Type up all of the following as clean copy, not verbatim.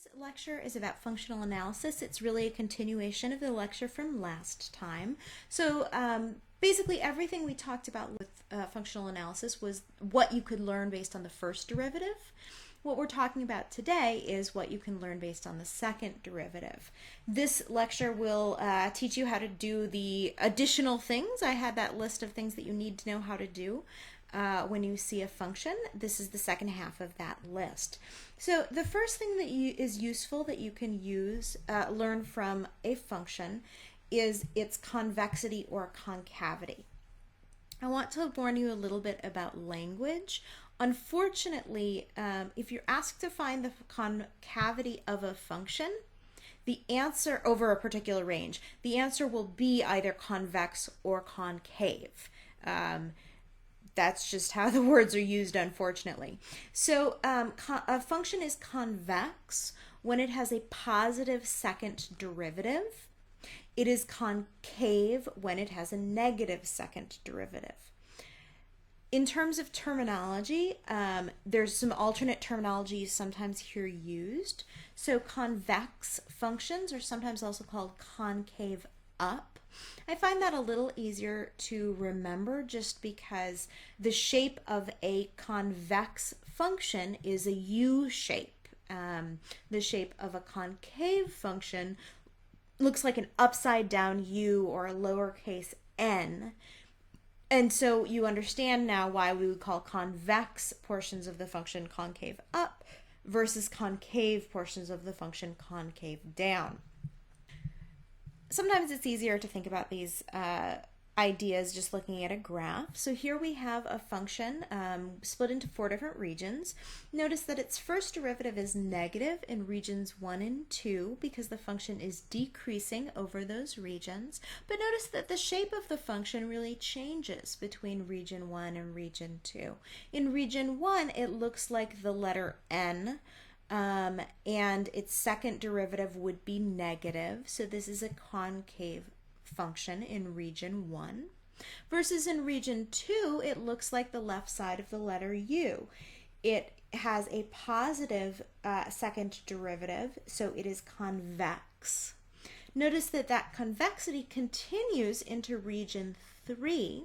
This lecture is about functional analysis. It's really a continuation of the lecture from last time. So basically everything we talked about with functional analysis was what you could learn based on the first derivative. What we're talking about today is what you can learn based on the second derivative. This lecture will teach you how to do the additional things. I had that list of things that you need to know how to do when you see a function. This is the second half of that list. So the first thing that is useful that you can learn from a function is its convexity or concavity. I want to warn you a little bit about language. Unfortunately, if you're asked to find the concavity of a function, the answer over a particular range, the answer will be either convex or concave. That's just how the words are used, unfortunately. So a function is convex when it has a positive second derivative. It is concave when it has a negative second derivative. In terms of terminology, there's some alternate terminology you sometimes hear used. So convex functions are sometimes also called concave up. I find that a little easier to remember just because the shape of a convex function is a U shape. The shape of a concave function looks like an upside down U or a lowercase n. And so you understand now why we would call convex portions of the function concave up versus concave portions of the function concave down. Sometimes it's easier to think about these ideas just looking at a graph. So here we have a function split into 4 different regions. Notice that its first derivative is negative in regions 1 and 2 because the function is decreasing over those regions. But notice that the shape of the function really changes between region 1 and region 2. In region 1, it looks like the letter N. And its second derivative would be negative, so this is a concave function in region 1. Versus in region 2, it looks like the left side of the letter U. It has a positive second derivative, so it is convex. Notice that that convexity continues into region 3.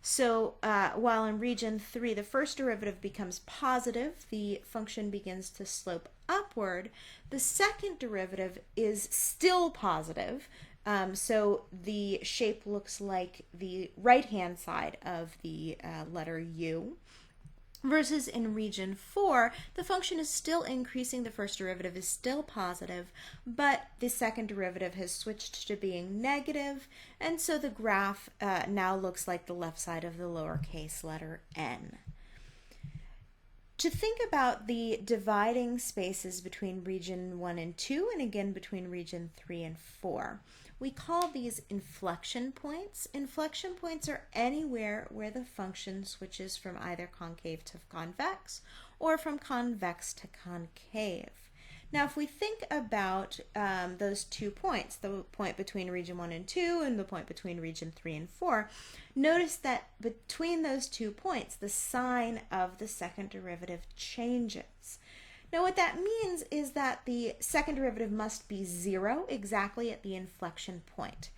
So while in region 3 the first derivative becomes positive, the function begins to slope upward, the second derivative is still positive, so the shape looks like the right-hand side of the letter U. Versus in region 4, the function is still increasing, the first derivative is still positive, but the second derivative has switched to being negative, and so the graph now looks like the left side of the lowercase letter n. To think about the dividing spaces between region 1 and 2, and again between region 3 and 4, we call these inflection points. Inflection points are anywhere where the function switches from either concave to convex or from convex to concave. Now, if we think about those 2 points, the point between region 1 and 2 and the point between region 3 and 4, notice that between those 2 points, the sign of the second derivative changes. Now what that means is that the second derivative must be 0 exactly at the inflection point.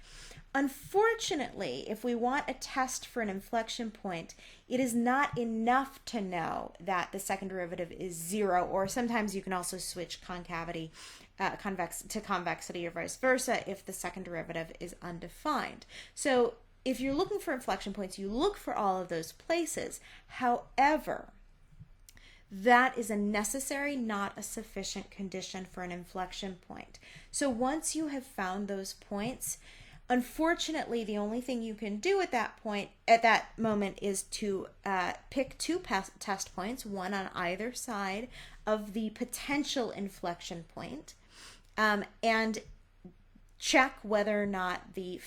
Unfortunately, if we want a test for an inflection point, it is not enough to know that the second derivative is 0, or sometimes you can also switch convex to convexity or vice versa if the second derivative is undefined. So if you're looking for inflection points, you look for all of those places. However, that is a necessary, not a sufficient condition for an inflection point. So once you have found those points, unfortunately, the only thing you can do at that moment, is to pick 2 test points, one on either side of the potential inflection point, and check whether or not the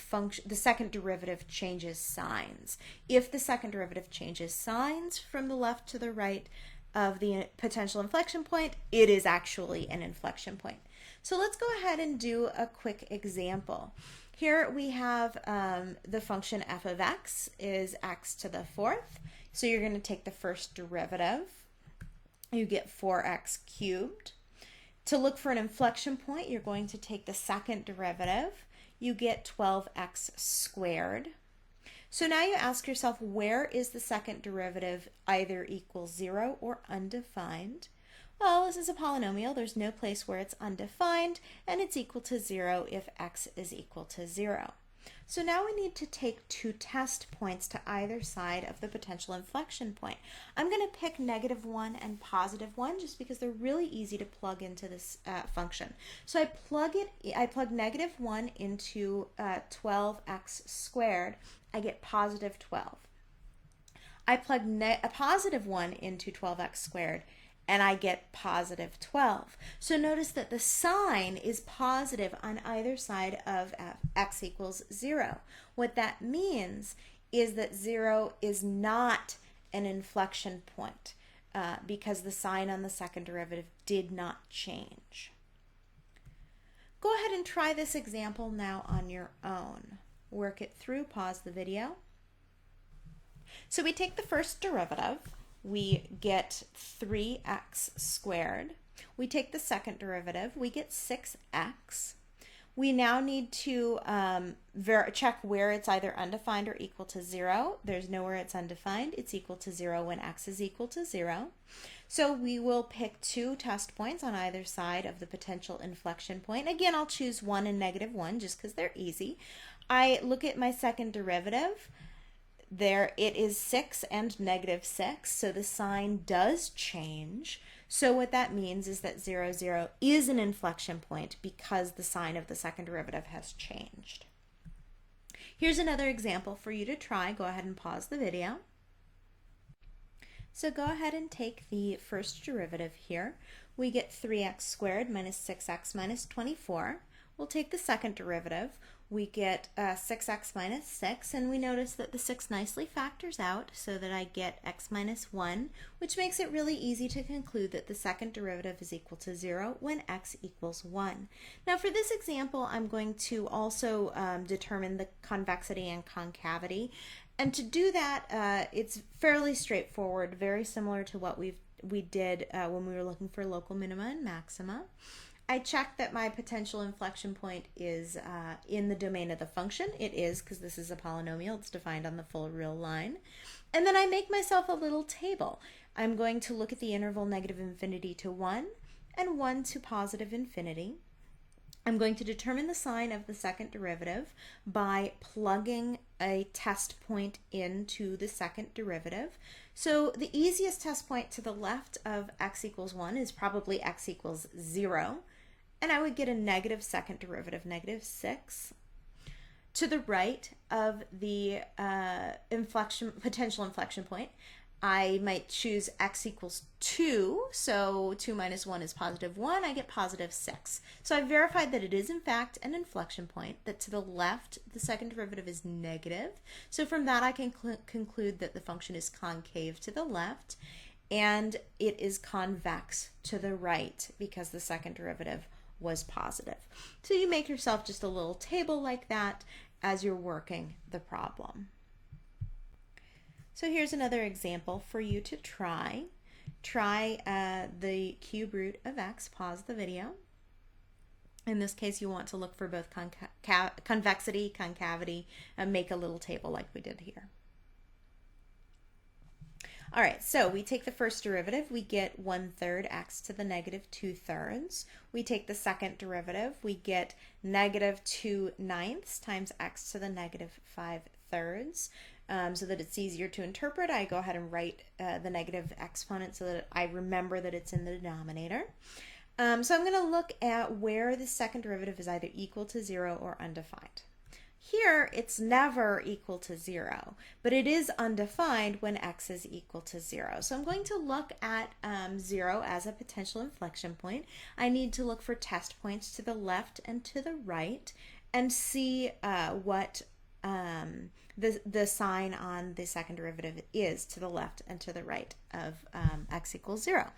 second derivative changes signs. If the second derivative changes signs from the left to the right of the potential inflection point, it is actually an inflection point. So let's go ahead and do a quick example. Here we have the function f of x is x to the 4th. So you're going to take the first derivative. You get 4x cubed To look for an inflection point, you're going to take the second derivative. You get 12x squared. So now you ask yourself, where is the second derivative either equals 0 or undefined? Well, this is a polynomial. There's no place where it's undefined, and it's equal to 0 if x is equal to 0. So now we need to take 2 test points to either side of the potential inflection point. I'm going to pick -1 and +1 just because they're really easy to plug into this function. So I plug -1 into 12x squared. I get positive 12. I plug a +1 into 12x squared, and I get positive 12. So notice that the sign is positive on either side of x equals 0. What that means is that 0 is not an inflection point because the sign on the second derivative did not change. Go ahead and try this example now on your own. Work it through, pause the video. So we take the first derivative. We get 3x squared. We take the second derivative. We get 6x. We now need to check where it's either undefined or equal to 0. There's nowhere it's undefined. It's equal to 0 when x is equal to 0. So we will pick 2 test points on either side of the potential inflection point. Again, I'll choose 1 and -1 just because they're easy. I look at my second derivative. There it is 6 and -6, so the sign does change. So what that means is that 0, 0 is an inflection point because the sign of the second derivative has changed. Here's another example for you to try. Go ahead and pause the video. So go ahead and take the first derivative here. We get 3x squared minus 6x minus 24. We'll take the second derivative. We get 6x minus 6, and we notice that the 6 nicely factors out so that I get x minus 1, which makes it really easy to conclude that the second derivative is equal to 0 when x equals 1. Now for this example, I'm going to also determine the convexity and concavity. And to do that, it's fairly straightforward, very similar to what we did when we were looking for local minima and maxima. I check that my potential inflection point is in the domain of the function. It is, because this is a polynomial. It's defined on the full real line. And then I make myself a little table. I'm going to look at the interval -∞ to 1 and 1 to positive infinity. I'm going to determine the sign of the second derivative by plugging a test point into the second derivative. So the easiest test point to the left of x equals 1 is probably x equals 0. And I would get a negative second derivative, -6. To the right of the potential inflection point, I might choose x equals 2, so 2 minus 1 is positive 1, I get positive 6. So I verified that it is in fact an inflection point, that to the left the second derivative is negative. So from that I can conclude that the function is concave to the left, and it is convex to the right because the second derivative was positive. So you make yourself just a little table like that as you're working the problem. So here's another example for you to try. Try the cube root of x. Pause the video. In this case, you want to look for both convexity, concavity, and make a little table like we did here. All right, so we take the first derivative, we get 1/3 x to the -2/3. We take the second derivative, we get -2/9 times x to the -5/3. So that it's easier to interpret, I go ahead and write the negative exponent so that I remember that it's in the denominator. So I'm going to look at where the second derivative is either equal to 0 or undefined. Here, it's never equal to 0, but it is undefined when x is equal to 0. So I'm going to look at 0 as a potential inflection point. I need to look for test points to the left and to the right and see what the sign on the second derivative is to the left and to the right of x equals 0.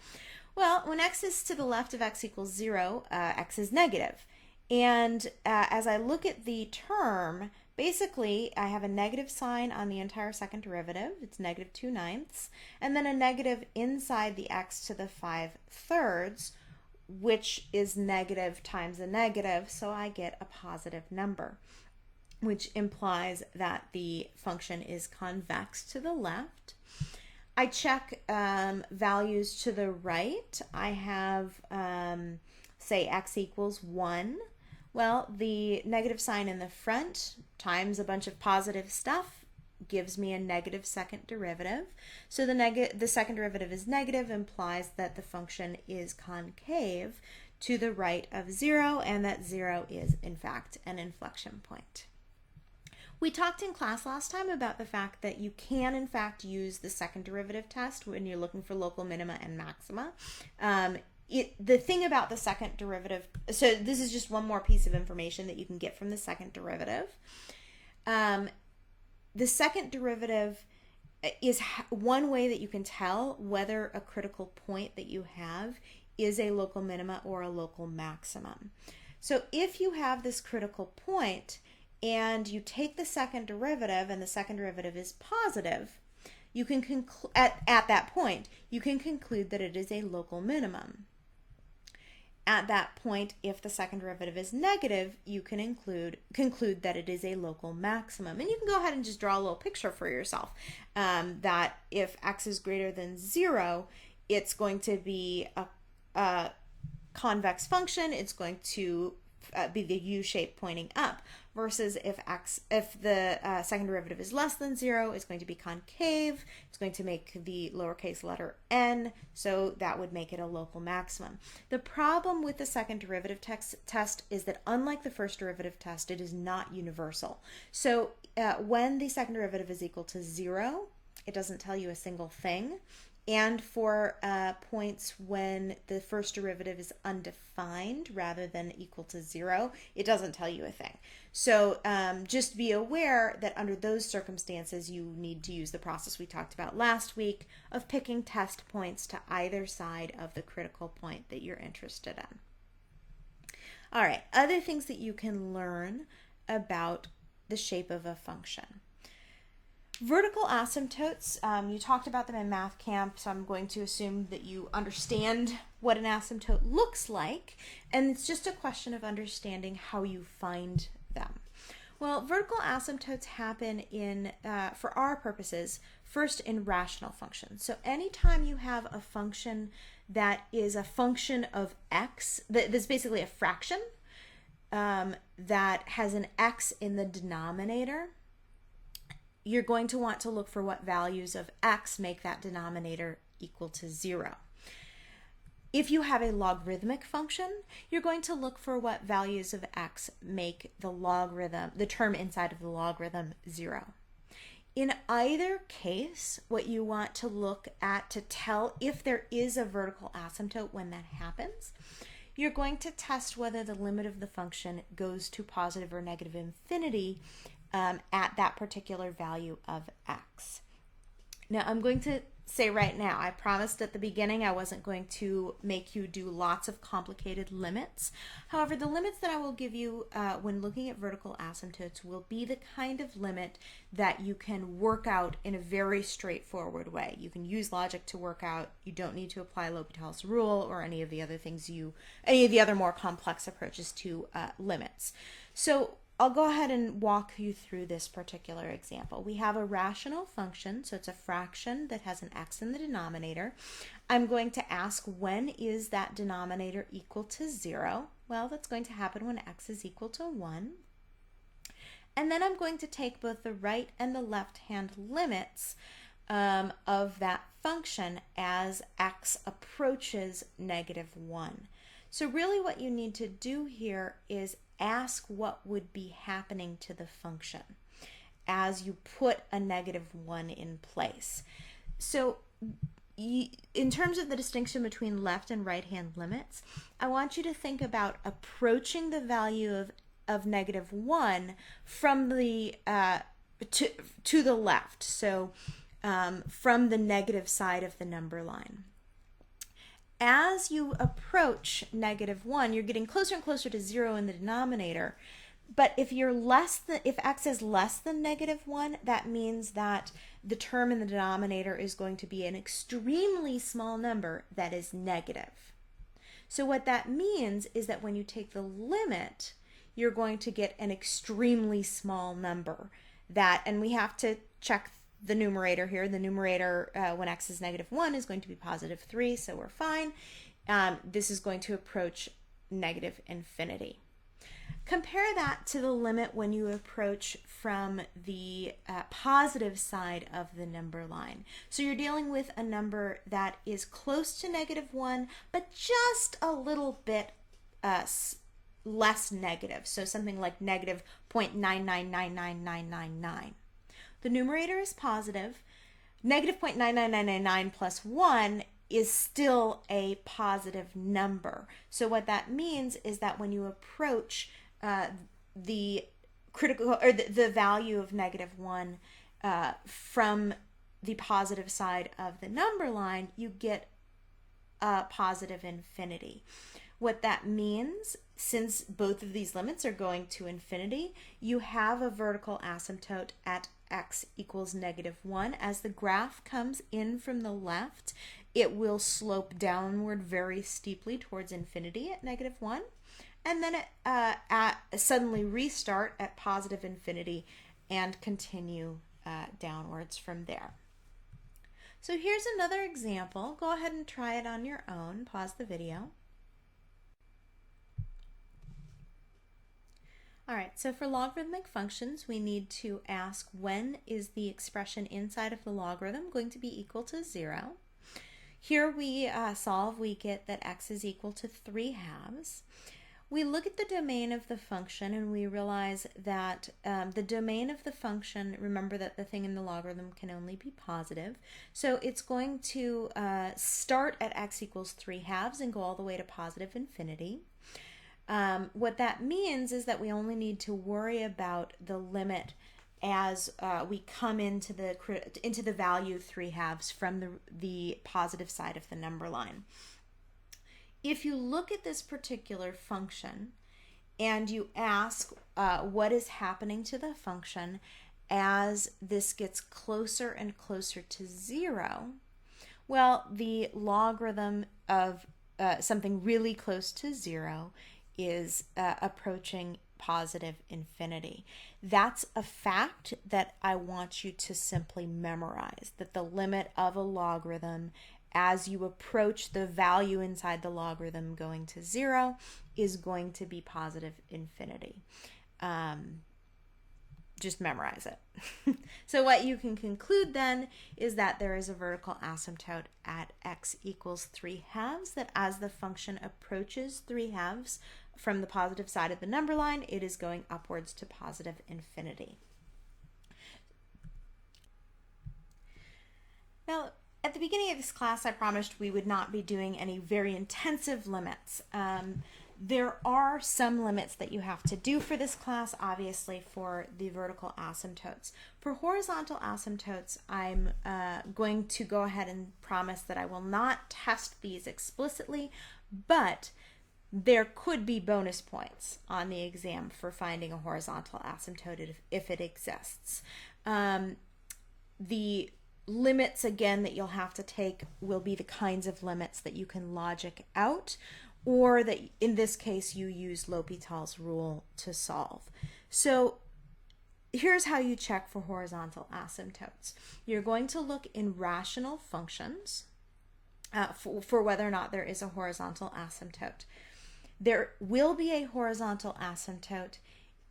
Well, when x is to the left of x equals 0, x is negative. And as I look at the term, basically I have a negative sign on the entire second derivative. It's -2/9, and then a negative inside the x to the 5/3, which is negative times a negative, so I get a positive number, which implies that the function is convex to the left. I check values to the right. I have, say, x equals 1. Well, the negative sign in the front times a bunch of positive stuff gives me a negative second derivative. So the second derivative is negative, implies that the function is concave to the right of 0, and that 0 is, in fact, an inflection point. We talked in class last time about the fact that you can, in fact, use the second derivative test when you're looking for local minima and maxima. The thing about the second derivative, so this is just one more piece of information that you can get from the second derivative. The second derivative is one way that you can tell whether a critical point that you have is a local minima or a local maximum. So if you have this critical point and you take the second derivative and the second derivative is positive, you can at that point, you can conclude that it is a local minimum. At that point, if the second derivative is negative, you can conclude that it is a local maximum. And you can go ahead and just draw a little picture for yourself that if x is greater than 0, it's going to be a convex function. It's going to be the U shape pointing up, versus if the second derivative is less than 0, it's going to be concave. It's going to make the lowercase letter n, so that would make it a local maximum. The problem with the second derivative test is that unlike the first derivative test, it is not universal. So when the second derivative is equal to 0, it doesn't tell you a single thing. And for points when the first derivative is undefined rather than equal to 0, it doesn't tell you a thing. So just be aware that under those circumstances, you need to use the process we talked about last week of picking test points to either side of the critical point that you're interested in. All right, other things that you can learn about the shape of a function. Vertical asymptotes, you talked about them in math camp, so I'm going to assume that you understand what an asymptote looks like, and it's just a question of understanding how you find them. Well, vertical asymptotes happen in, for our purposes, first in rational functions. So anytime you have a function that is a function of x, that's basically a fraction that has an x in the denominator, you're going to want to look for what values of x make that denominator equal to 0. If you have a logarithmic function, you're going to look for what values of x make the term inside of the logarithm 0. In either case, what you want to look at to tell if there is a vertical asymptote when that happens, you're going to test whether the limit of the function goes to positive or negative infinity at that particular value of x. Now, I'm going to say right now, I promised at the beginning I wasn't going to make you do lots of complicated limits. However, the limits that I will give you when looking at vertical asymptotes will be the kind of limit that you can work out in a very straightforward way. You can use logic to work out. You don't need to apply L'Hopital's rule or any of the other things any of the other more complex approaches to limits. So I'll go ahead and walk you through this particular example. We have a rational function, so it's a fraction that has an x in the denominator. I'm going to ask, when is that denominator equal to 0? Well, that's going to happen when x is equal to 1. And then I'm going to take both the right and the left hand limits of that function as x approaches -1. So really what you need to do here is ask what would be happening to the function as you put a -1 in place. So in terms of the distinction between left and right hand limits, I want you to think about approaching the value of -1 from the to the left, so from the negative side of the number line. As you approach -1, you're getting closer and closer to 0 in the denominator. But if x is less than -1, that means that the term in the denominator is going to be an extremely small number that is negative. So what that means is that when you take the limit, you're going to get an extremely small number. And we have to check the numerator here. The numerator, when x is -1, is going to be +3, so we're fine. This is going to approach negative infinity. Compare that to the limit when you approach from the positive side of the number line. So you're dealing with a number that is close to -1, but just a little bit less negative. So something like -0.9999999. The numerator is positive. -0.99999 plus 1 is still a positive number. So what that means is that when you approach the critical or the value of -1 from the positive side of the number line, you get a positive infinity. What that means, since both of these limits are going to infinity, you have a vertical asymptote at x equals -1. As the graph comes in from the left, it will slope downward very steeply towards infinity at -1. And then it suddenly restart at positive infinity and continue downwards from there. So here's another example. Go ahead and try it on your own. Pause the video. All right, so for logarithmic functions, we need to ask when is the expression inside of the logarithm going to be equal to 0. Here we solve, we get that x is equal to 3/2. We look at the domain of the function and we realize that the domain of the function, remember that the thing in the logarithm can only be positive, so it's going to start at x equals 3/2 and go all the way to positive infinity. What that means is that we only need to worry about the limit as we come into the value 3/2 from the positive side of the number line. If you look at this particular function and you ask what is happening to the function as this gets closer and closer to 0, well, the logarithm of something really close to 0 is approaching positive infinity. That's a fact that I want you to simply memorize, that the limit of a logarithm as you approach the value inside the logarithm going to 0 is going to be positive infinity. Just memorize it. So what you can conclude then is that there is a vertical asymptote at x equals 3/2, that as the function approaches 3/2 from the positive side of the number line, it is going upwards to positive infinity. Now, at the beginning of this class, I promised we would not be doing any very intensive limits. There are some limits that you have to do for this class, obviously, for the vertical asymptotes. For horizontal asymptotes, I'm going to go ahead and promise that I will not test these explicitly, but there could be bonus points on the exam for finding a horizontal asymptote if it exists. The limits, again, that you'll have to take will be the kinds of limits that you can logic out, or that in this case you use L'Hopital's rule to solve. So here's how you check for horizontal asymptotes. You're going to look in rational functions for whether or not there is a horizontal asymptote. There will be a horizontal asymptote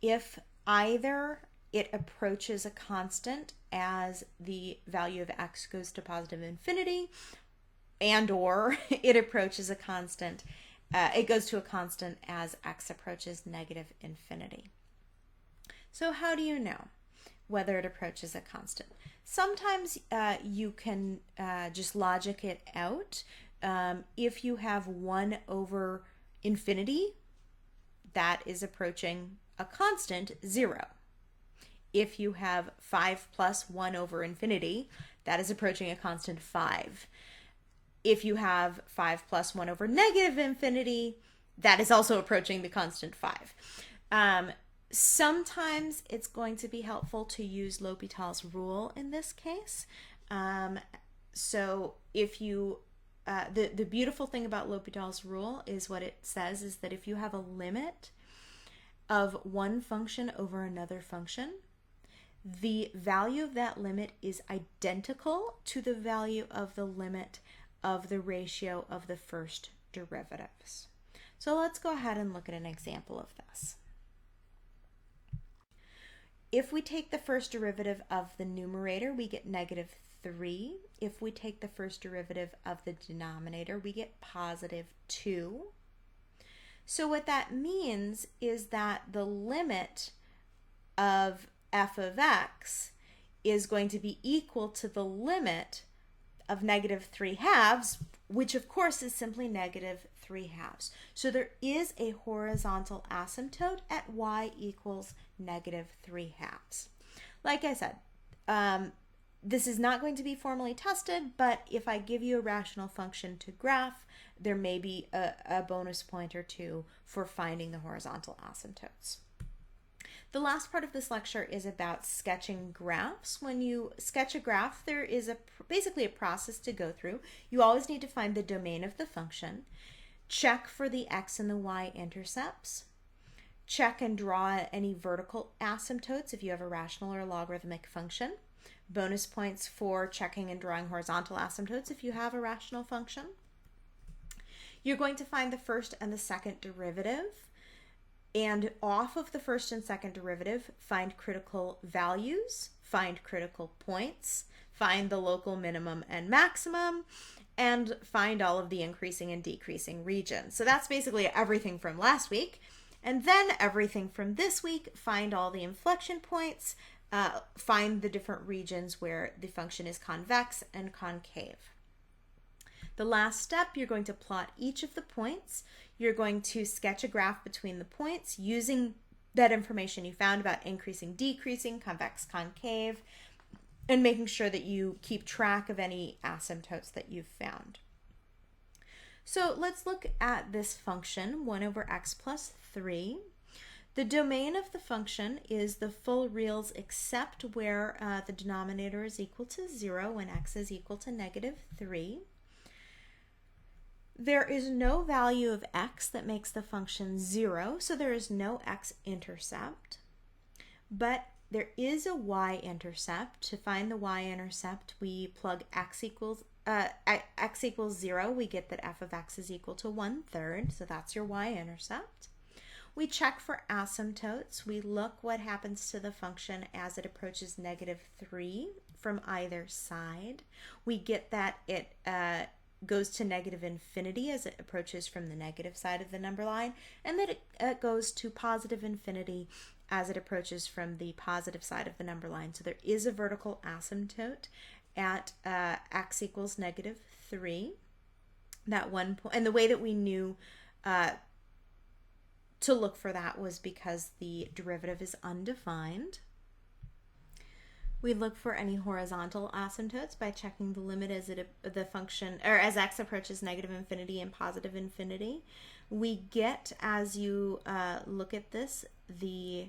if either it approaches a constant as the value of x goes to positive infinity, and or it approaches a constant, it goes to a constant as x approaches negative infinity. So how do you know whether it approaches a constant? Sometimes you can just logic it out. If you have 1 over infinity, that is approaching a constant 0. If you have 5 plus 1 over infinity, that is approaching a constant 5. If you have 5 plus 1 over negative infinity, that is also approaching the constant 5. Sometimes it's going to be helpful to use L'Hopital's rule in this case. So if you the beautiful thing about L'Hopital's rule is what it says is that if you have a limit of one function over another function, the value of that limit is identical to the value of the limit of the ratio of the first derivatives. So let's go ahead and look at an example of this. If we take the first derivative of the numerator, we get negative 3. If we take the first derivative of the denominator, we get positive 2. So what that means is that the limit of f of x is going to be equal to the limit of negative 3 halves, which of course is simply negative 3 halves. So there is a horizontal asymptote at y equals negative 3 halves. Like I said, this is not going to be formally tested, but if I give you a rational function to graph, there may be a bonus point or two for finding the horizontal asymptotes. The last part of this lecture is about sketching graphs. When you sketch a graph, there is basically a process to go through. You always need to find the domain of the function, check for the x and the y intercepts, check and draw any vertical asymptotes if you have a rational or logarithmic function, bonus points for checking and drawing horizontal asymptotes if you have a rational function. You're going to find the first and the second derivative, and off of the first and second derivative, find critical values, find critical points, find the local minimum and maximum, and find all of the increasing and decreasing regions. So that's basically everything from last week. And then everything from this week, find all the inflection points, find the different regions where the function is convex and concave. The last step, you're going to plot each of the points. You're going to sketch a graph between the points using that information you found about increasing, decreasing, convex, concave, and making sure that you keep track of any asymptotes that you've found. So let's look at this function, 1 over x plus 3. The domain of the function is the full reals except where the denominator is equal to 0 when x is equal to negative 3. There is no value of x that makes the function 0, so there is no x-intercept, but there is a y-intercept. To find the y-intercept, we plug x equals 0. We get that f of x is equal to 1/3, so that's your y-intercept. We check for asymptotes. We look what happens to the function as it approaches negative 3 from either side. We get that it goes to negative infinity as it approaches from the negative side of the number line, and that it goes to positive infinity as it approaches from the positive side of the number line. So there is a vertical asymptote at x equals negative 3. That one point, and the way that we knew to look for that was because the derivative is undefined. We look for any horizontal asymptotes by checking the limit as the function, or as x approaches negative infinity and positive infinity. We get, as you look at this, the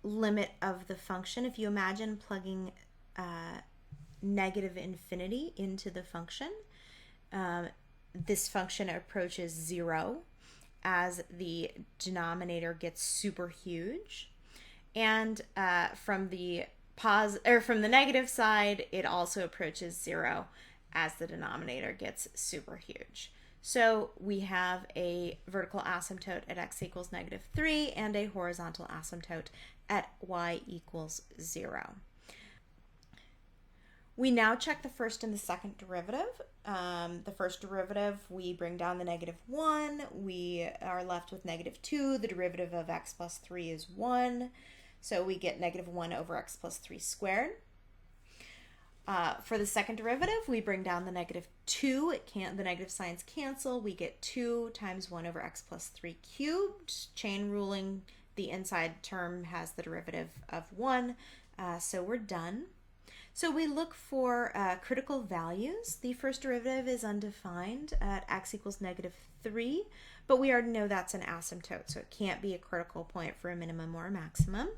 limit of the function. If you imagine plugging negative infinity into the function, this function approaches 0 as the denominator gets super huge. And from the negative side, it also approaches 0 as the denominator gets super huge. So we have a vertical asymptote at x equals negative 3 and a horizontal asymptote at y equals 0. We now check the first and the second derivative. The first derivative, we bring down the negative 1. We are left with negative 2. The derivative of x plus 3 is 1. So we get negative 1 over x plus 3 squared. For the second derivative, we bring down the negative 2. The negative signs cancel. We get 2 times 1 over x plus 3 cubed. Chain ruling, the inside term has the derivative of 1. So we're done. So we look for critical values. The first derivative is undefined at x equals negative 3, but we already know that's an asymptote, so it can't be a critical point for a minimum or a maximum.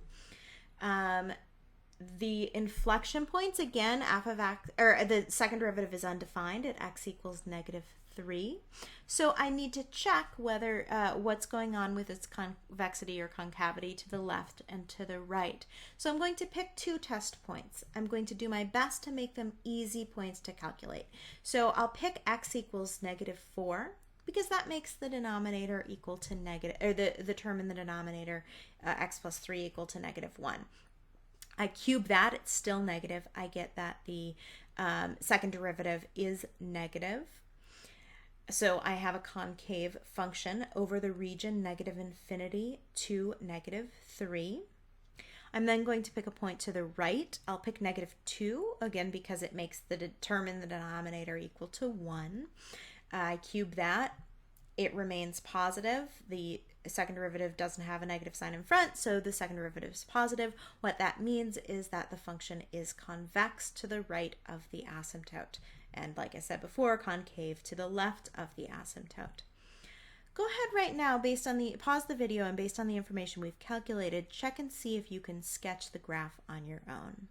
the inflection points, again, f of x, or the second derivative is undefined at x equals -3. So I need to check whether what's going on with its convexity or concavity to the left and to the right. So I'm going to pick 2 test points. I'm going to do my best to make them easy points to calculate. So I'll pick x equals -4 because that makes the denominator equal to negative, or the term in the denominator, x plus 3 equal to -1. I cube that, it's still negative. I get that the second derivative is negative. So I have a concave function over the region -infinity to -3. I'm then going to pick a point to the right. I'll pick -2, again, because it makes the term in the denominator equal to 1. I cube that. It remains positive. The second derivative doesn't have a negative sign in front, so the second derivative is positive. What that means is that the function is convex to the right of the asymptote. And like I said before, concave to the left of the asymptote. Go ahead right now, pause the video, and based on the information we've calculated, check and see if you can sketch the graph on your own.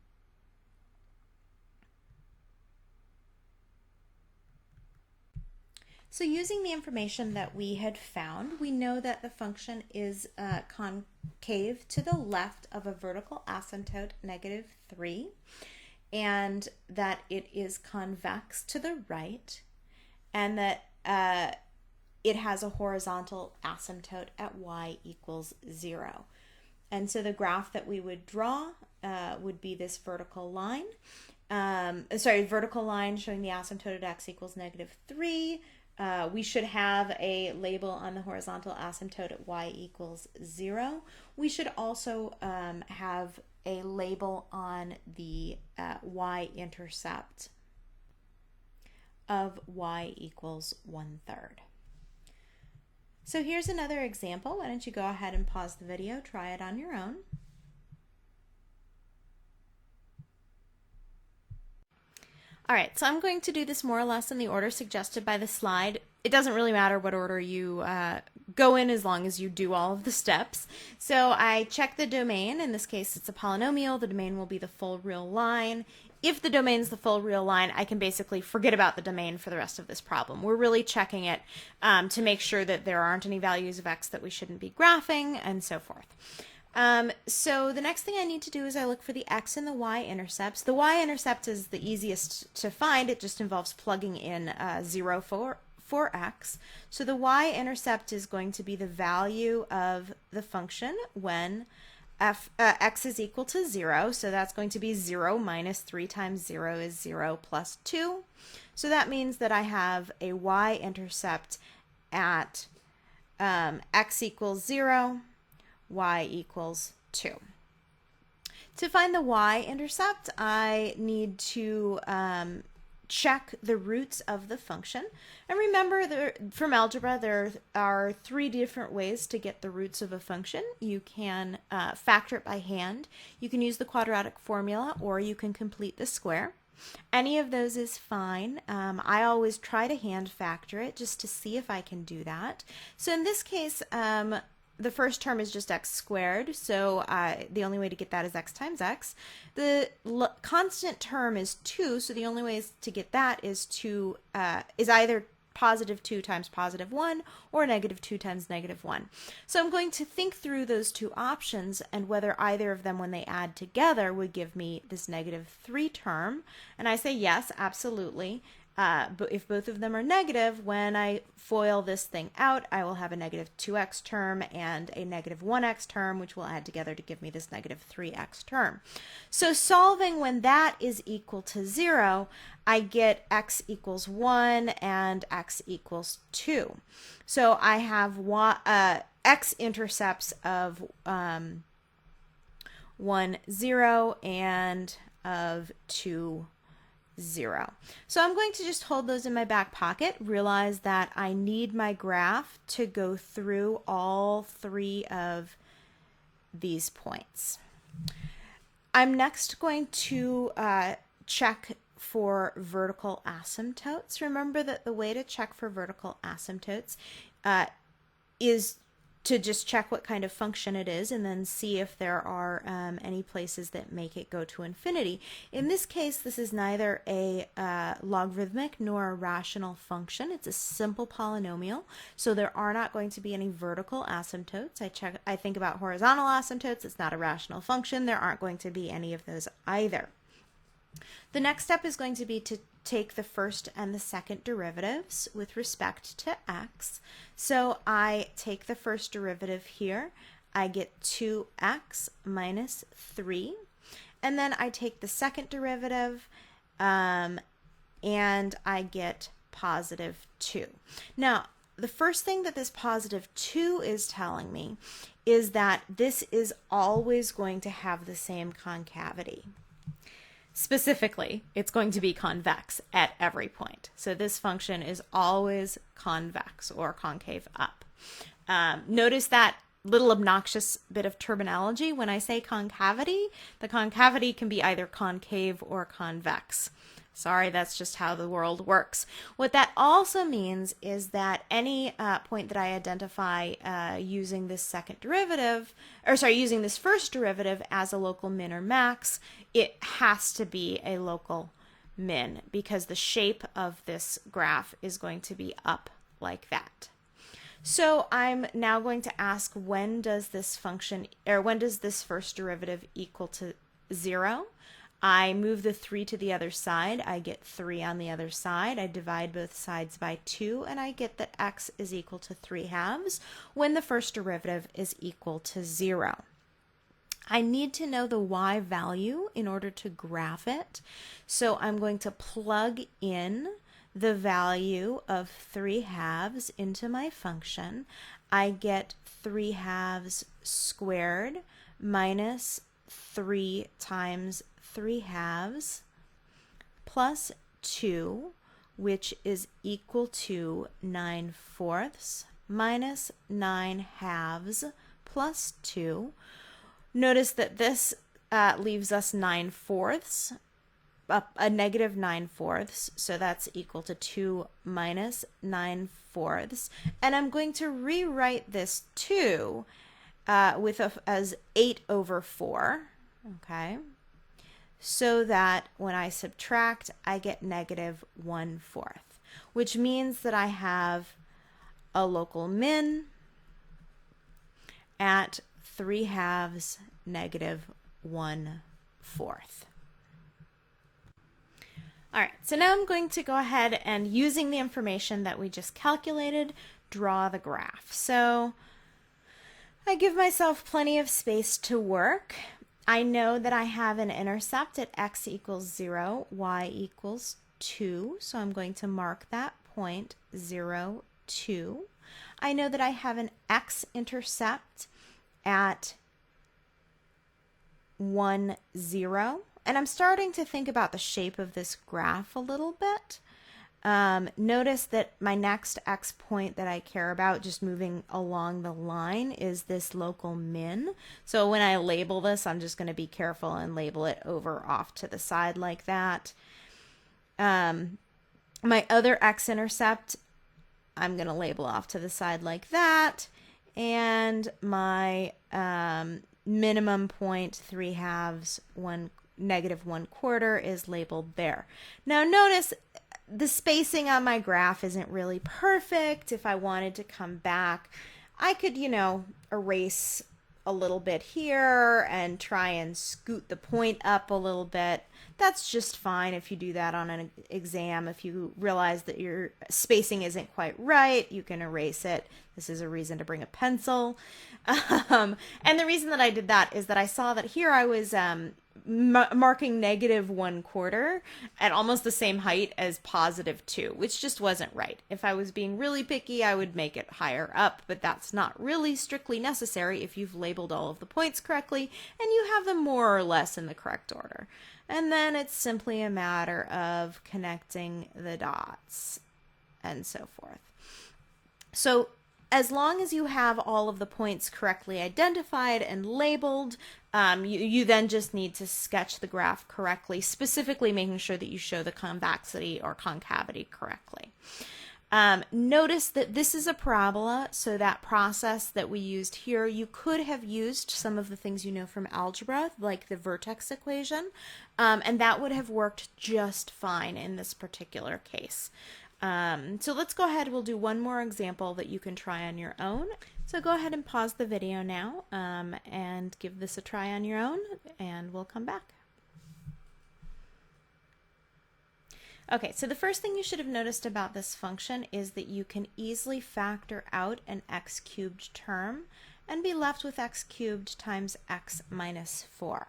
So using the information that we had found, we know that the function is concave to the left of a vertical asymptote, -3, and that it is convex to the right, and that it has a horizontal asymptote at y equals 0. And so the graph that we would draw would be this vertical line. Vertical line showing the asymptote at x equals -3. We should have a label on the horizontal asymptote at y equals 0. We should also have a label on the y-intercept of y equals 1/3. So here's another example. Why don't you go ahead and pause the video, try it on your own. All right, so I'm going to do this more or less in the order suggested by the slide. It doesn't really matter what order you go in as long as you do all of the steps. So I check the domain. In this case, it's a polynomial. The domain will be the full real line. If the domain's the full real line, I can basically forget about the domain for the rest of this problem. We're really checking it to make sure that there aren't any values of x that we shouldn't be graphing, and so forth. So the next thing I need to do is I look for the x and the y-intercepts. The y-intercept is the easiest to find. It just involves plugging in 0 for x. So the y-intercept is going to be the value of the function when x is equal to 0. So that's going to be 0 minus 3 times 0 is 0 plus 2. So that means that I have a y-intercept at x equals 0, y equals 2. To find the y-intercept, I need to check the roots of the function. And remember, from algebra, there are 3 different ways to get the roots of a function. You can factor it by hand, you can use the quadratic formula, or you can complete the square. Any of those is fine. I always try to hand factor it just to see if I can do that. So in this case, the first term is just x squared, so the only way to get that is x times x. The constant term is 2, so the only way to get that is either +2 times +1 or -2 times -1. So I'm going to think through those 2 options and whether either of them, when they add together, would give me this -3 term. And I say yes, absolutely. But if both of them are negative, when I FOIL this thing out, I will have a -2x term and a -1x term, which will add together to give me this -3x term. So solving when that is equal to 0, I get x equals 1 and x equals 2. So I have x-intercepts of 1, 0 and of 2, 0. So I'm going to just hold those in my back pocket, realize that I need my graph to go through all 3 of these points. I'm next going to check for vertical asymptotes. Remember that the way to check for vertical asymptotes is to just check what kind of function it is and then see if there are any places that make it go to infinity. In this case, this is neither a logarithmic nor a rational function. It's a simple polynomial, so there are not going to be any vertical asymptotes. I think about horizontal asymptotes. It's not a rational function. There aren't going to be any of those either. The next step is going to be to take the first and the second derivatives with respect to x. So I take the first derivative here. I get 2x minus 3. And then I take the second derivative and I get positive 2. Now, the first thing that this positive 2 is telling me is that this is always going to have the same concavity. Specifically, it's going to be convex at every point. So this function is always convex or concave up. Notice that little obnoxious bit of terminology. When I say concavity, the concavity can be either concave or convex. Sorry, that's just how the world works. What that also means is that any point that I identify using this second derivative, using this first derivative as a local min or max, it has to be a local min because the shape of this graph is going to be up like that. So I'm now going to ask, when does this first derivative equal to 0? I move the 3 to the other side. I get 3 on the other side. I divide both sides by 2, and I get that x is equal to 3/2 when the first derivative is equal to 0. I need to know the y value in order to graph it. So I'm going to plug in the value of 3/2 into my function. I get 3/2 squared minus 3 times 3/2 plus 2, which is equal to 9/4 minus 9/2 plus 2. Notice that this leaves us 9/4, a negative 9/4, so that's equal to 2 minus 9/4. And I'm going to rewrite this 2 as 8/4, okay? So that when I subtract, I get negative 1/4, which means that I have a local min at 3/2 negative 1/4. All right, so now I'm going to go ahead and, using the information that we just calculated, draw the graph. So I give myself plenty of space to work. I know that I have an intercept at x equals 0, y equals 2, so I'm going to mark that point 0, 2. I know that I have an x-intercept at 1, 0, and I'm starting to think about the shape of this graph a little bit. Notice that my next x point that I care about, just moving along the line, is this local min. So when I label this, I'm just going to be careful and label it over off to the side like that. My other x-intercept, I'm going to label off to the side like that. And my minimum point, 3/2, negative 1/4, is labeled there. Now notice the spacing on my graph isn't really perfect. If I wanted to come back, I could, erase a little bit here and try and scoot the point up a little bit. That's just fine if you do that on an exam. If you realize that your spacing isn't quite right, you can erase it. This is a reason to bring a pencil. And the reason that I did that is that I saw that here I was marking negative 1/4 at almost the same height as positive 2, which just wasn't right. If I was being really picky, I would make it higher up, but that's not really strictly necessary if you've labeled all of the points correctly and you have them more or less in the correct order. And then it's simply a matter of connecting the dots and so forth. So as long as you have all of the points correctly identified and labeled, you then just need to sketch the graph correctly, specifically making sure that you show the convexity or concavity correctly. Notice that this is a parabola, so that process that we used here, you could have used some of the things you know from algebra, like the vertex equation, and that would have worked just fine in this particular case. So let's go ahead, we'll do one more example that you can try on your own. So go ahead and pause the video now and give this a try on your own, and we'll come back. Okay, so the first thing you should have noticed about this function is that you can easily factor out an x cubed term and be left with x cubed times x minus 4.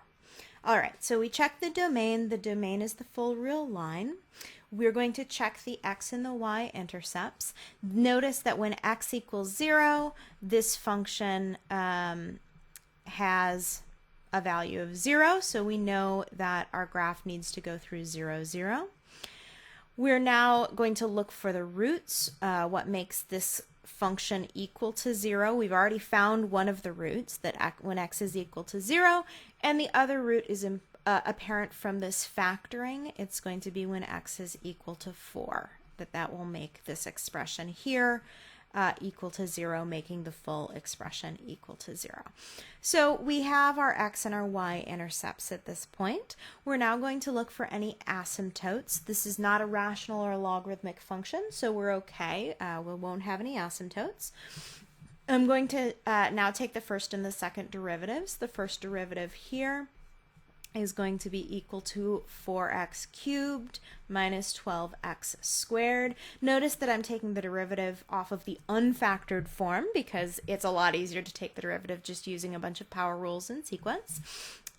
All right, so we check the domain. The domain is the full real line. We're going to check the x and the y intercepts. Notice that when x equals 0, this function has a value of 0, so we know that our graph needs to go through 0, 0. We're now going to look for the roots, what makes this function equal to 0. We've already found one of the roots, that when x is equal to 0, and the other root is apparent from this factoring. It's going to be when x is equal to 4, that will make this expression here equal to 0, making the full expression equal to 0. So we have our x and our y intercepts at this point. We're now going to look for any asymptotes. This is not a rational or logarithmic function, so we're okay. We won't have any asymptotes. I'm going to now take the first and the second derivatives. The first derivative here is going to be equal to 4x cubed minus 12x squared. Notice that I'm taking the derivative off of the unfactored form because it's a lot easier to take the derivative just using a bunch of power rules in sequence.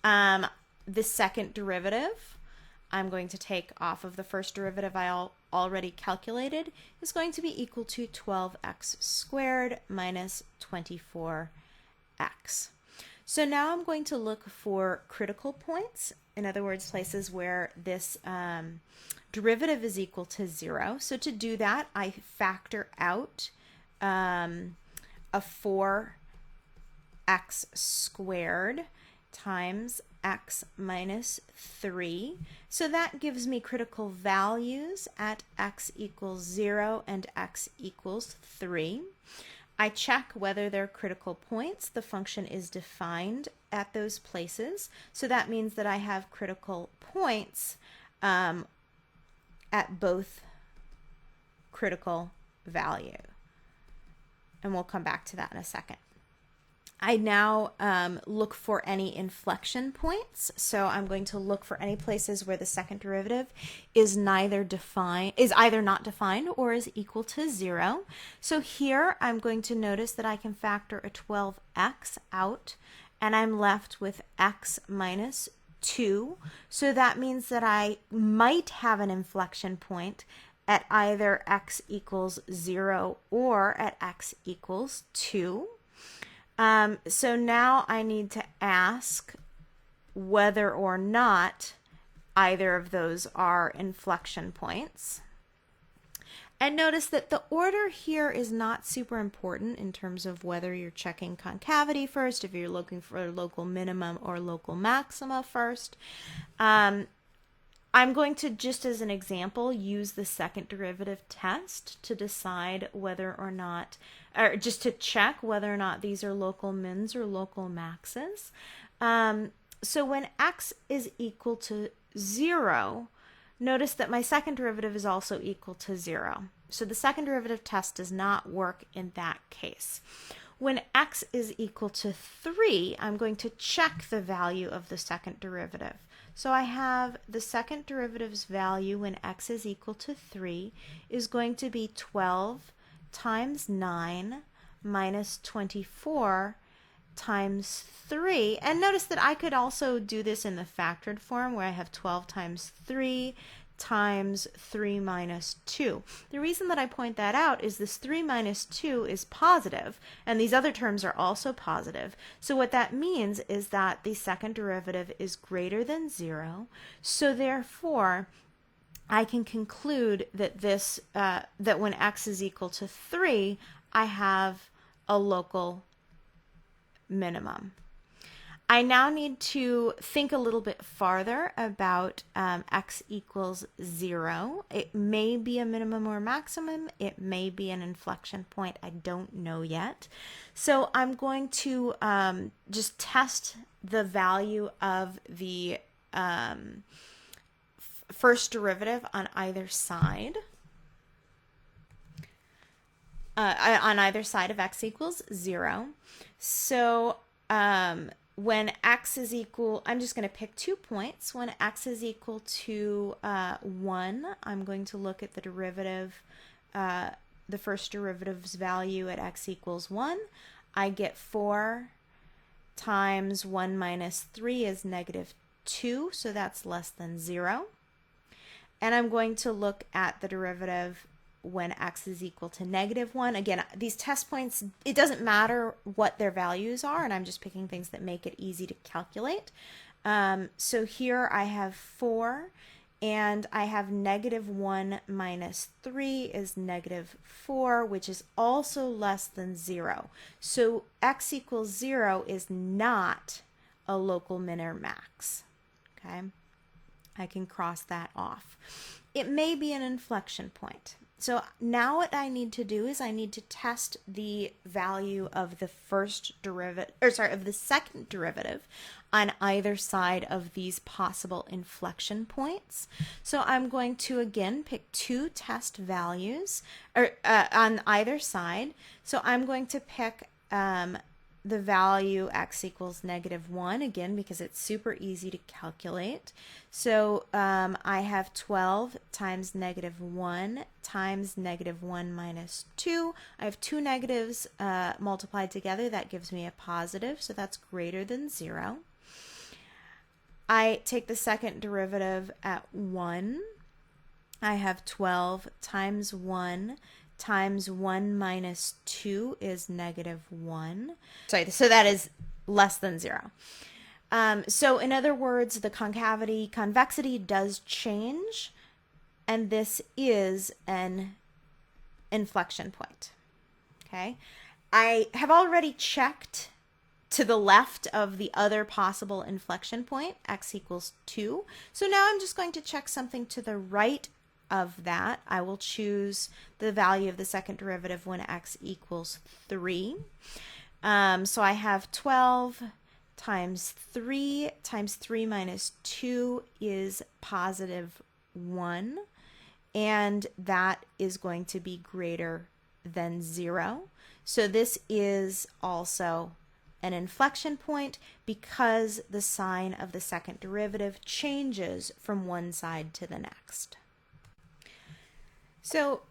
The second derivative I'm going to take off of the first derivative I already calculated is going to be equal to 12x squared minus 24x. So now I'm going to look for critical points, in other words, places where this derivative is equal to 0. So to do that, I factor out a 4x squared times x minus 3. So that gives me critical values at x equals 0 and x equals 3. I check whether they're critical points. The function is defined at those places. So that means that I have critical points at both critical value. And we'll come back to that in a second. I now look for any inflection points. So I'm going to look for any places where the second derivative is either not defined or is equal to 0. So here I'm going to notice that I can factor a 12x out, and I'm left with x minus 2. So that means that I might have an inflection point at either x equals 0 or at x equals 2. So now I need to ask whether or not either of those are inflection points. And notice that the order here is not super important in terms of whether you're checking concavity first, if you're looking for local minimum or local maxima first. I'm going to, just as an example, use the second derivative test to decide whether or not, or just to check whether or not these are local mins or local maxes. So when x is equal to 0, notice that my second derivative is also equal to 0. So the second derivative test does not work in that case. When x is equal to 3, I'm going to check the value of the second derivative. So I have the second derivative's value when x is equal to 3 is going to be 12 times 9 minus 24 times 3. And notice that I could also do this in the factored form where I have 12 times 3 times 3 minus 2. The reason that I point that out is this 3 minus 2 is positive, and these other terms are also positive. So what that means is that the second derivative is greater than 0. So therefore, I can conclude that that when x is equal to 3, I have a local minimum. I now need to think a little bit farther about x equals 0. It may be a minimum or maximum. It may be an inflection point. I don't know yet. So I'm going to just test the value of the first derivative on either side. On either side of x equals 0. So when x is equal, I'm just going to pick 2 points. When x is equal to 1, I'm going to look at the derivative, the first derivative's value at x equals 1. I get 4 times 1 minus 3 is negative 2, so that's less than 0. And I'm going to look at the derivative when x is equal to negative 1. Again, these test points, it doesn't matter what their values are, and I'm just picking things that make it easy to calculate. So here I have 4, and I have negative 1 minus 3 is negative 4, which is also less than 0. So x equals 0 is not a local min or max. Okay, I can cross that off. It may be an inflection point. So now what I need to do is I need to test the value of the first derivative, or sorry, of the second derivative on either side of these possible inflection points. So I'm going to again pick 2 test values on either side. So I'm going to pick the value x equals negative 1, again, because it's super easy to calculate. So I have 12 times negative 1 times negative 1 minus 2. I have 2 negatives multiplied together. That gives me a positive, so that's greater than 0. I take the second derivative at 1. I have 12 times 1 times 1 minus 2 is negative 1. Sorry, so that is less than 0. So in other words, the convexity does change, and this is an inflection point. Okay, I have already checked to the left of the other possible inflection point, x equals 2. So now I'm just going to check something to the right of that. I will choose the value of the second derivative when x equals 3. So I have 12 times 3 minus 2 is positive 1, and that is going to be greater than 0. So this is also an inflection point because the sign of the second derivative changes from one side to the next. So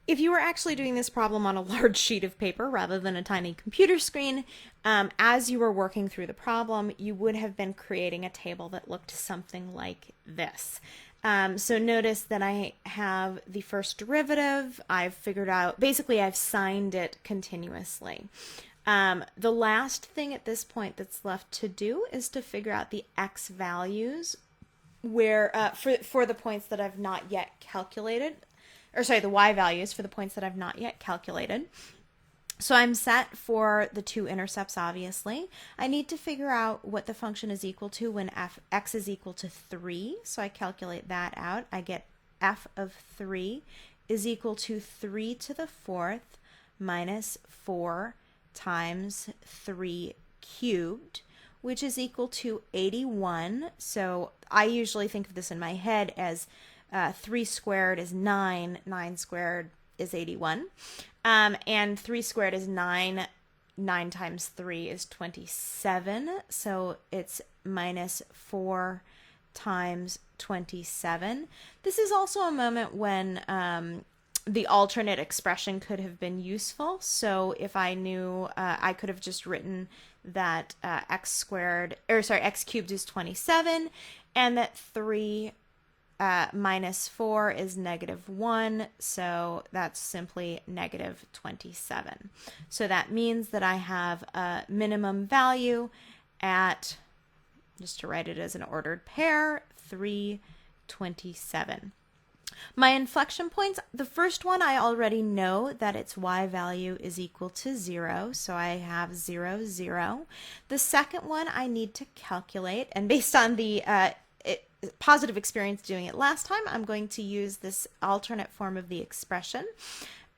if you were actually doing this problem on a large sheet of paper rather than a tiny computer screen, as you were working through the problem, you would have been creating a table that looked something like this. So notice that I have the first derivative. I've figured out, basically I've signed it continuously. The last thing at this point that's left to do is to figure out the x values where for the points that I've not yet calculated. Or sorry, the y values for the points that I've not yet calculated. So I'm set for the 2 intercepts, obviously. I need to figure out what the function is equal to when x is equal to 3. So I calculate that out. I get f of 3 is equal to 3 to the 4th minus 4 times 3 cubed, which is equal to 81. So I usually think of this in my head as 3 squared is 9, 9 squared is 81, and 3 squared is 9, 9 times 3 is 27, so it's minus 4 times 27. This is also a moment when the alternate expression could have been useful, so if I knew, I could have just written that x cubed is 27, and that 3 minus 4 is negative 1, so that's simply negative 27. So that means that I have a minimum value at, just to write it as an ordered pair, 327. My inflection points, the first one I already know that its y value is equal to 0, so I have 0, 0. The second one I need to calculate, and based on the positive experience doing it last time, I'm going to use this alternate form of the expression.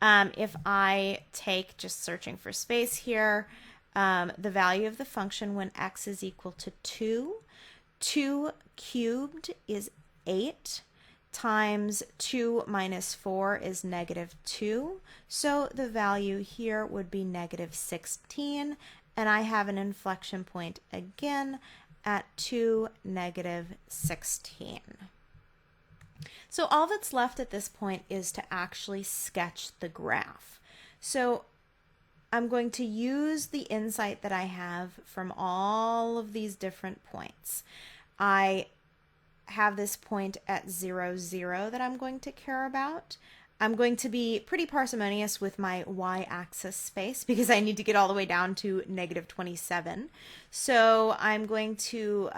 If I take, just searching for space here, the value of the function when x is equal to 2, 2 cubed is 8, times 2 minus 4 is negative 2. So the value here would be negative 16, and I have an inflection point again at 2, negative 16. So all that's left at this point is to actually sketch the graph. So I'm going to use the insight that I have from all of these different points. I have this point at 0, 0 that I'm going to care about. I'm going to be pretty parsimonious with my y-axis space because I need to get all the way down to negative 27. So I'm going to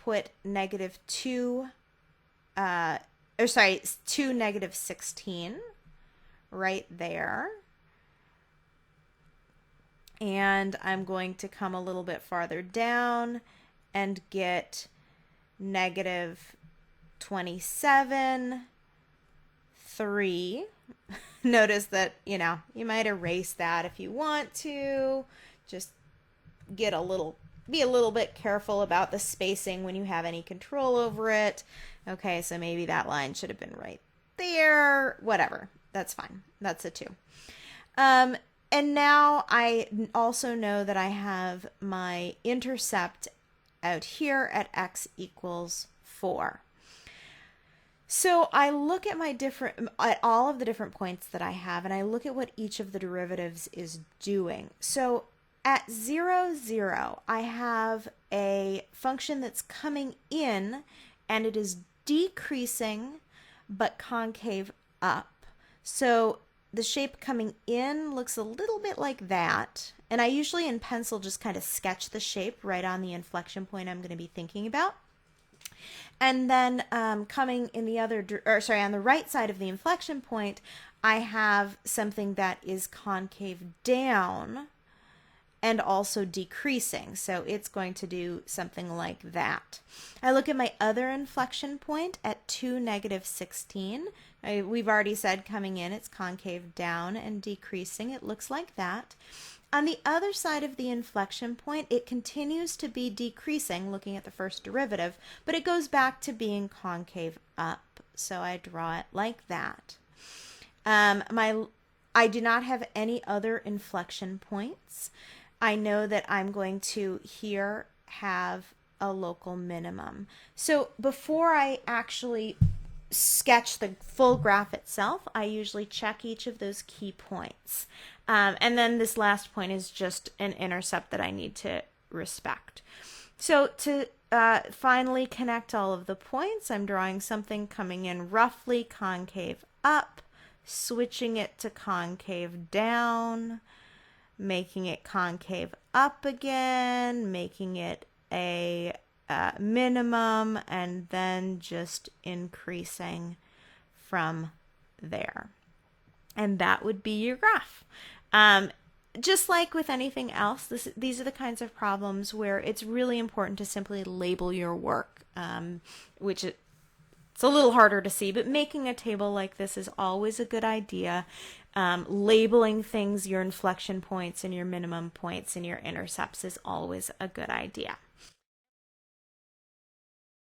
put negative 2, 2 negative 16 right there. And I'm going to come a little bit farther down and get negative 27, 3. Notice that, you might erase that if you want to. Just be a little bit careful about the spacing when you have any control over it. Okay, so maybe that line should have been right there. Whatever. That's fine. That's a 2. And now I also know that I have my intercept out here at x equals 4. So I look at at all of the different points that I have, and I look at what each of the derivatives is doing. So at 0, 0, I have a function that's coming in, and it is decreasing, but concave up. So the shape coming in looks a little bit like that. And I usually in pencil just kind of sketch the shape right on the inflection point I'm going to be thinking about. And then coming in the on the right side of the inflection point, I have something that is concave down and also decreasing. So it's going to do something like that. I look at my other inflection point at 2, negative 16. We've already said coming in, it's concave down and decreasing. It looks like that. On the other side of the inflection point, it continues to be decreasing, looking at the first derivative, but it goes back to being concave up. So I draw it like that. I do not have any other inflection points. I know that I'm going to here have a local minimum. So before I actually sketch the full graph itself, I usually check each of those key points. And then this last point is just an intercept that I need to respect. So to finally connect all of the points, I'm drawing something coming in roughly concave up, switching it to concave down, making it concave up again, making it a minimum, and then just increasing from there. And that would be your graph. Just like with anything else, these are the kinds of problems where it's really important to simply label your work, which it's a little harder to see, but making a table like this is always a good idea. Labeling things, your inflection points and your minimum points and your intercepts is always a good idea.